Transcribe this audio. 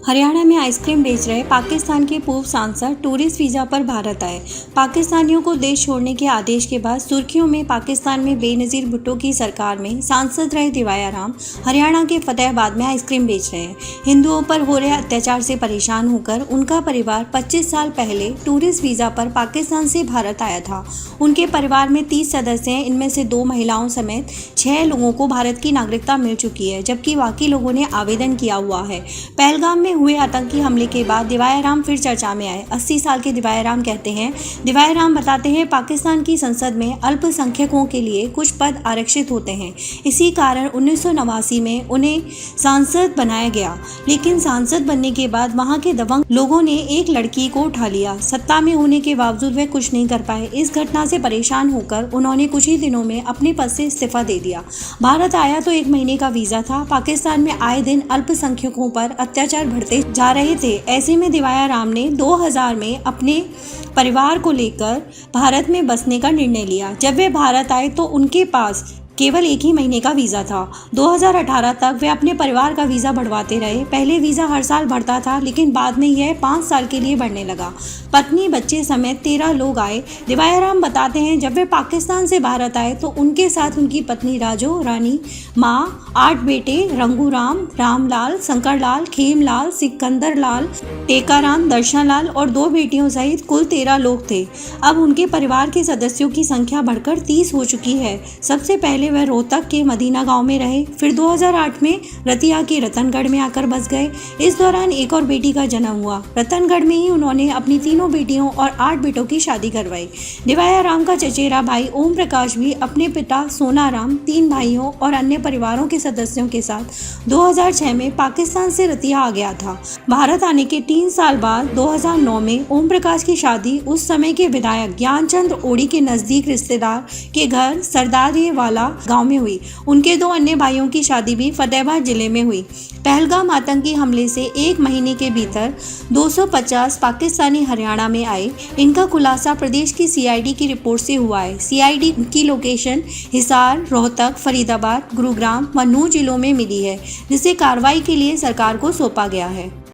हरियाणा में आइसक्रीम बेच रहे पाकिस्तान के पूर्व सांसद टूरिस्ट वीजा पर भारत आए। पाकिस्तानियों को देश छोड़ने के आदेश के बाद सुर्खियों में पाकिस्तान में बेनजीर भुट्टो की सरकार में सांसद रहे दिवाया राम हरियाणा के फतेहाबाद में आइसक्रीम बेच रहे हैं। हिंदुओं पर हो रहे अत्याचार से परेशान होकर उनका परिवार 25 साल पहले टूरिस्ट वीजा पर पाकिस्तान से भारत आया था। उनके परिवार में 30 सदस्य हैं, इनमें से 2 महिलाओं समेत 6 लोगों को भारत की नागरिकता मिल चुकी है, जबकि बाकी लोगों ने आवेदन किया हुआ है। पहलगाम में हुए आतंकी हमले के बाद दिवाया राम फिर चर्चा में आए। 80 साल के दिवाया राम कहते हैं, दिवाया राम बताते हैं, पाकिस्तान की संसद में अल्पसंख्यकों के लिए कुछ पद आरक्षित होते हैं। इसी कारण 1989 में उन्हें सांसद बनाया गया, लेकिन सांसद बनने के बाद वहां के दबंग लोगों ने एक लड़की को उठा लिया। सत्ता में होने के बावजूद वे कुछ नहीं कर पाए। इस घटना से परेशान होकर उन्होंने कुछ ही दिनों में अपने पद से इस्तीफा दे दिया। भारत आया तो 1 महीने का वीजा था। पाकिस्तान में आए दिन अल्पसंख्यकों पर अत्याचार बढ़ते जा रहे थे। ऐसे में दिवाया राम ने 2000 में अपने परिवार को लेकर भारत में बसने का निर्णय लिया। जब वे भारत आए तो उनके पास केवल 1 ही महीने का वीज़ा था। 2018 तक वे अपने परिवार का वीज़ा बढ़वाते रहे। पहले वीज़ा हर साल बढ़ता था, लेकिन बाद में यह 5 साल के लिए बढ़ने लगा। पत्नी बच्चे समेत 13 लोग आए। दिवाया राम बताते हैं, जब वे पाकिस्तान से भारत आए तो उनके साथ उनकी पत्नी राजो रानी, माँ, 8 बेटे रंगूराम, रामलाल, शंकरलाल, खेमलाल, सिकंदर लाल, टेकाराम, दर्शन लाल और 2 बेटियों सहित कुल 13 लोग थे। अब उनके परिवार के सदस्यों की संख्या बढ़कर 30 हो चुकी है। सबसे पहले वह रोहतक के मदीना गांव में रहे, फिर 2008 में रतिया के रतनगढ़ में आकर बस गए। इस दौरान एक और बेटी का जन्म हुआ। रतनगढ़ में ही उन्होंने अपनी 3 बेटियों और 8 बेटों की शादी करवाई। दिवाया राम का चचेरा भाई ओम प्रकाश भी अपने पिता सोनाराम, 3 भाइयों और अन्य परिवारों के सदस्यों के साथ 2006 में पाकिस्तान से रतिया आ गया था। भारत आने के 3 साल बाद 2009 में ओम प्रकाश की शादी उस समय के विधायक ज्ञानचंद ओड़ी के नजदीक रिश्तेदार के घर सरदारिये वाला गांव में हुई। उनके 2 अन्य भाइयों की शादी भी फतेहाबाद जिले में हुई। पहलगाम आतंकी हमले से 1 महीने के भीतर 250 पाकिस्तानी हरियाणा में आए। इनका खुलासा प्रदेश की सीआईडी की रिपोर्ट से हुआ है। सीआईडी की लोकेशन हिसार, रोहतक, फरीदाबाद, गुरुग्राम व नूंह जिलों में मिली है, जिसे कार्रवाई के लिए सरकार को सौंपा गया है।